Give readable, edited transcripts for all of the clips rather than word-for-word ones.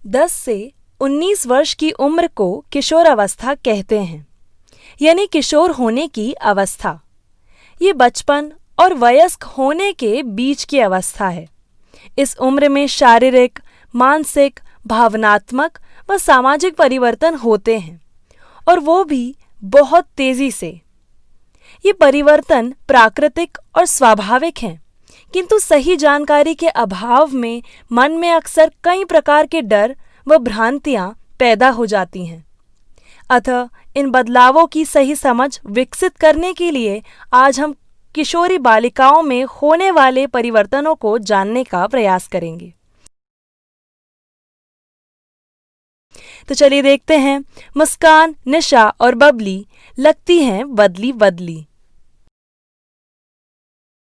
10 से 19 वर्ष की उम्र को किशोरावस्था कहते हैं, यानी किशोर होने की अवस्था। ये बचपन और वयस्क होने के बीच की अवस्था है। इस उम्र में शारीरिक, मानसिक, भावनात्मक व सामाजिक परिवर्तन होते हैं, और वो भी बहुत तेजी से। ये परिवर्तन प्राकृतिक और स्वाभाविक हैं, किंतु सही जानकारी के अभाव में मन में अक्सर कई प्रकार के डर व भ्रांतियां पैदा हो जाती हैं। अतः इन बदलावों की सही समझ विकसित करने के लिए आज हम किशोरी बालिकाओं में होने वाले परिवर्तनों को जानने का प्रयास करेंगे। तो चलिए देखते हैं, मुस्कान, निशा और बबली लगती हैं बदली बदली।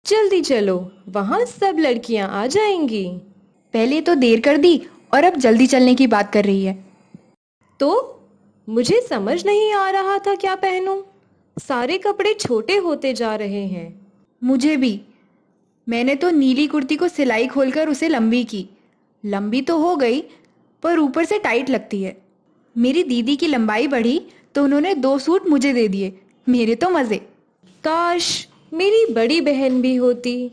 जल्दी चलो, वहाँ सब लड़कियाँ आ जाएंगी। पहले तो देर कर दी और अब जल्दी चलने की बात कर रही है। तो मुझे समझ नहीं आ रहा था क्या पहनूं। सारे कपड़े छोटे होते जा रहे हैं। मुझे भी। मैंने तो नीली कुर्ती को सिलाई खोलकर उसे लंबी की। लंबी तो हो गई, पर ऊपर से टाइट लगती है। मेरी दीदी की लंबाई बढ़ी तो उन्होंने 2 सूट मुझे दे दिए। मेरे तो मज़े। काश मेरी बड़ी बहन भी होती।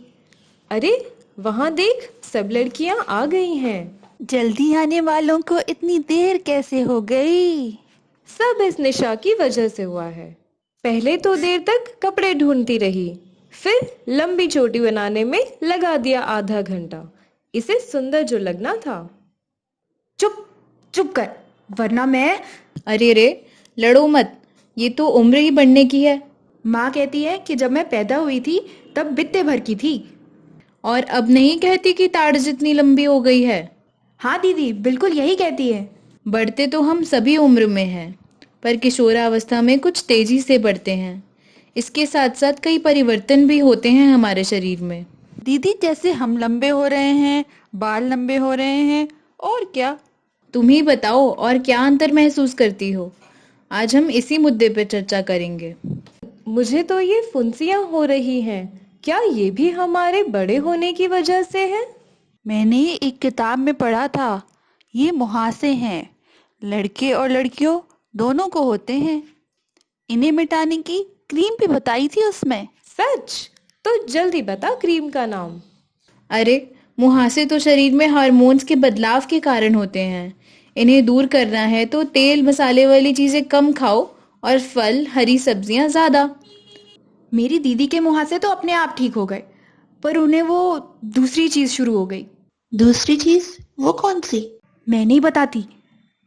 अरे वहाँ देख, सब लड़कियाँ आ गई हैं। जल्दी आने वालों को इतनी देर कैसे हो गई? सब इस निशा की वजह से हुआ है। पहले तो देर तक कपड़े ढूंढती रही, फिर लंबी चोटी बनाने में लगा दिया आधा घंटा। इसे सुंदर जो लगना था। चुप चुप कर, वरना मैं। अरे रे, लड़ो मत, ये तो उम्र ही बढ़ने की है। माँ कहती है कि जब मैं पैदा हुई थी तब बित्ते भर की थी। और अब नहीं कहती कि ताड़ जितनी लंबी हो गई है। हाँ दीदी, बिल्कुल यही कहती है। बढ़ते तो हम सभी उम्र में हैं, पर किशोरावस्था में कुछ तेजी से बढ़ते हैं। इसके साथ साथ कई परिवर्तन भी होते हैं हमारे शरीर में। दीदी, जैसे हम लंबे हो रहे हैं, बाल लंबे हो रहे हैं, और क्या? तुम ही बताओ, और क्या अंतर महसूस करती हो? आज हम इसी मुद्दे पर चर्चा करेंगे। मुझे तो ये फुंसियाँ हो रही हैं। क्या ये भी हमारे बड़े होने की वजह से है? मैंने एक किताब में पढ़ा था, ये मुहासे हैं, लड़के और लड़कियों दोनों को होते हैं। इन्हें मिटाने की क्रीम भी बताई थी उसमें। सच? तो जल्दी बता क्रीम का नाम। अरे, मुहासे तो शरीर में हार्मोन्स के बदलाव के कारण होते हैं। इन्हें दूर करना है तो तेल मसाले वाली चीजें कम खाओ और फल, हरी सब्जियां ज्यादा। मेरी दीदी के मुहासे तो अपने आप ठीक हो गए, पर उन्हें वो दूसरी चीज शुरू हो गई। दूसरी चीज? वो कौन सी? मैं नहीं बताती,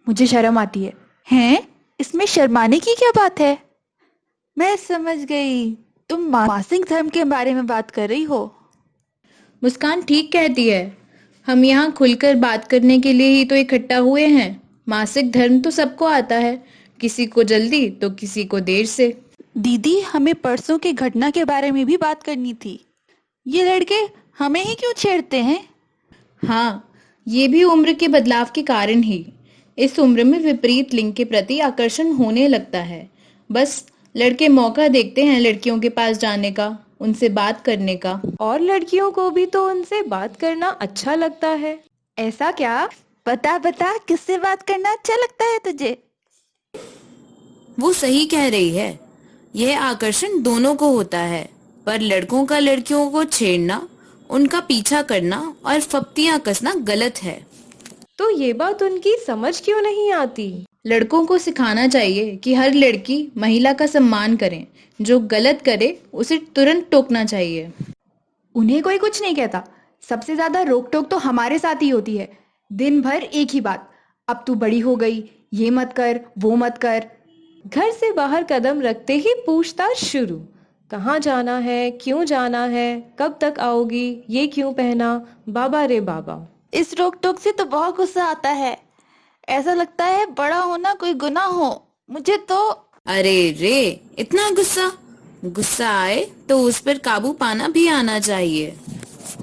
मुझे शर्म आती है। हैं? इसमें शर्माने की क्या बात है? मैं समझ गई, तुम मासिक धर्म के बारे में बात कर रही हो। मुस्कान ठीक कहती है। हम यहाँ खुलकर बात करने के लिए ही तो इकट्ठा हुए हैं। मासिक धर्म तो सबको आता है, किसी को जल्दी तो किसी को देर से। दीदी, हमें परसों की घटना के बारे में भी बात करनी थी। ये लड़के हमें ही क्यों छेड़ते हैं? हाँ, ये भी उम्र के बदलाव के कारण ही। इस उम्र में विपरीत लिंग के प्रति आकर्षण होने लगता है। बस लड़के मौका देखते हैं लड़कियों के पास जाने का, उनसे बात करने का। और लड़कियों को भी तो उनसे बात करना अच्छा लगता है। ऐसा क्या? बता बता, किससे बात करना अच्छा लगता है तुझे? वो सही कह रही है। यह आकर्षण दोनों को होता है, पर लड़कों का लड़कियों को छेड़ना, उनका पीछा करना और फप्तियां कसना गलत है। तो ये बात उनकी समझ क्यों नहीं आती? लड़कों को सिखाना चाहिए कि हर लड़की महिला का सम्मान करें। जो गलत करे उसे तुरंत टोकना चाहिए। उन्हें कोई कुछ नहीं कहता। सबसे ज्यादा रोक टोक तो हमारे साथ ही होती है। दिन भर एक ही बात, अब तू बड़ी हो गई, ये मत कर, वो मत कर। घर से बाहर कदम रखते ही पूछताछ शुरू। कहाँ जाना है, क्यों जाना है, कब तक आओगी, ये क्यों पहना, बाबा रे बाबा। इस रोक टोक से तो बहुत गुस्सा आता है। ऐसा लगता है बड़ा होना कोई गुनाह हो। मुझे तो। अरे रे, इतना गुस्सा? गुस्सा आए तो उस पर काबू पाना भी आना चाहिए।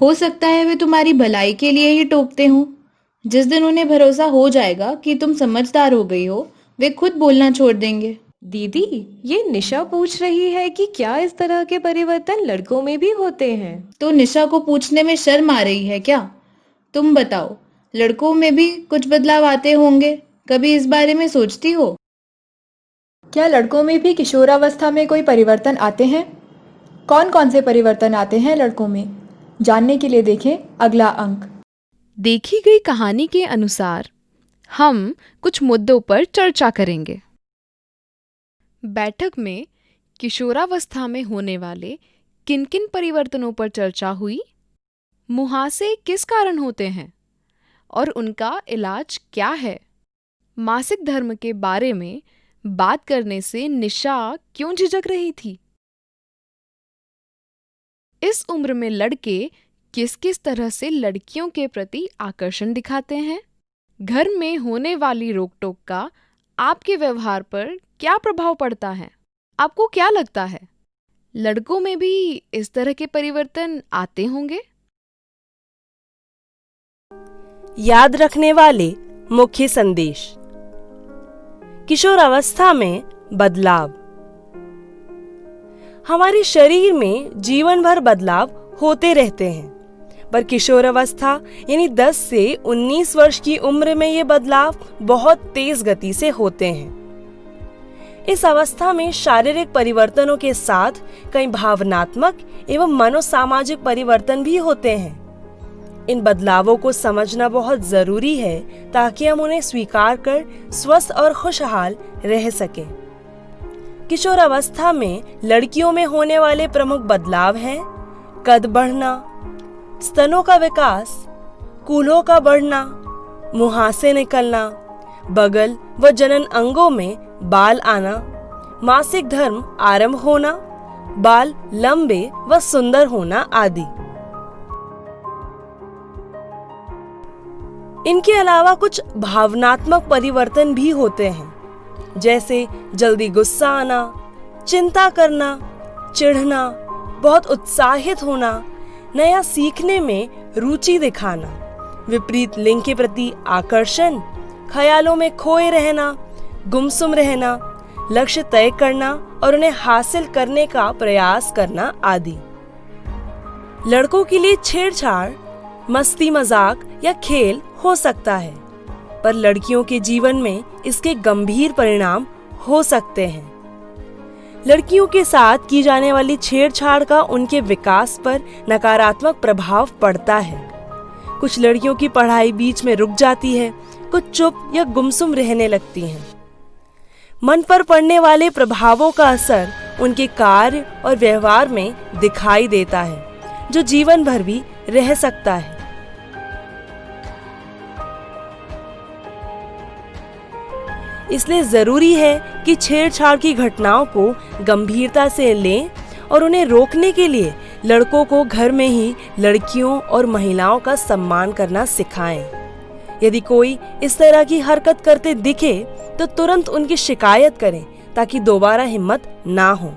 हो सकता है वे तुम्हारी भलाई के लिए ही टोकते हो। जिस दिन उन्हें भरोसा हो जाएगा कि तुम समझदार हो गई हो, वे खुद बोलना छोड़ देंगे। दीदी, ये निशा पूछ रही है कि क्या इस तरह के परिवर्तन लड़कों में भी होते हैं? तो निशा को पूछने में शर्म आ रही है क्या? तुम बताओ, लड़कों में भी कुछ बदलाव आते होंगे, कभी इस बारे में सोचती हो? क्या लड़कों में भी किशोरावस्था में कोई परिवर्तन आते हैं? कौन कौन से परिवर्तन आते हैं लड़कों में? जानने के लिए देखें अगला अंक। देखी गई कहानी के अनुसार हम कुछ मुद्दों पर चर्चा करेंगे। बैठक में किशोरावस्था में होने वाले किन किन परिवर्तनों पर चर्चा हुई? मुहासे किस कारण होते हैं और उनका इलाज क्या है? मासिक धर्म के बारे में बात करने से निशा क्यों झिझक रही थी? इस उम्र में लड़के किस किस तरह से लड़कियों के प्रति आकर्षण दिखाते हैं? घर में होने वाली रोक-टोक का आपके व्यवहार पर क्या प्रभाव पड़ता है? आपको क्या लगता है, लड़कों में भी इस तरह के परिवर्तन आते होंगे? याद रखने वाले मुख्य संदेश। किशोरावस्था में बदलाव। हमारे शरीर में जीवन भर बदलाव होते रहते हैं, पर किशोरावस्था यानी 10 से 19 वर्ष की उम्र में ये बदलाव बहुत तेज गति से होते हैं। इस अवस्था में शारीरिक परिवर्तनों के साथ कई भावनात्मक एवं मनोसामाजिक परिवर्तन भी होते हैं। इन बदलावों को समझना बहुत जरूरी है ताकि हम उन्हें स्वीकार कर स्वस्थ और खुशहाल रह सकें। किशोरावस्था में लड़कियों में होने वाले प्रमुख बदलाव हैं कद बढ़ना, स्तनों का विकास, कूल्हों का बढ़ना, मुहासे निकलना, बगल व जनन अंगों में बाल आना, मासिक धर्म आरंभ होना, बाल लंबे व सुंदर होना आदि। इनके अलावा कुछ भावनात्मक परिवर्तन भी होते हैं, जैसे जल्दी गुस्सा आना, चिंता करना, चिढ़ना, बहुत उत्साहित होना, नया सीखने में रुचि दिखाना, विपरीत लिंग के प्रति आकर्षण, ख्यालों में खोए रहना, गुमसुम रहना, लक्ष्य तय करना और उन्हें हासिल करने का प्रयास करना आदि। लड़कों के लिए छेड़छाड़, मस्ती मजाक या खेल हो सकता है, पर लड़कियों के जीवन में इसके गंभीर परिणाम हो सकते हैं। लड़कियों के साथ की जाने वाली छेड़छाड़ का उनके विकास पर नकारात्मक प्रभाव पड़ता है। कुछ लड़कियों की पढ़ाई बीच में रुक जाती है, कुछ चुप या गुमसुम रहने लगती हैं। मन पर पड़ने वाले प्रभावों का असर उनके कार्य और व्यवहार में दिखाई देता है, जो जीवन भर भी रह सकता है। इसलिए जरूरी है कि छेड़छाड़ की घटनाओं को गंभीरता से लें और उन्हें रोकने के लिए लड़कों को घर में ही लड़कियों और महिलाओं का सम्मान करना सिखाएं। यदि कोई इस तरह की हरकत करते दिखे तो तुरंत उनकी शिकायत करें ताकि दोबारा हिम्मत ना हो।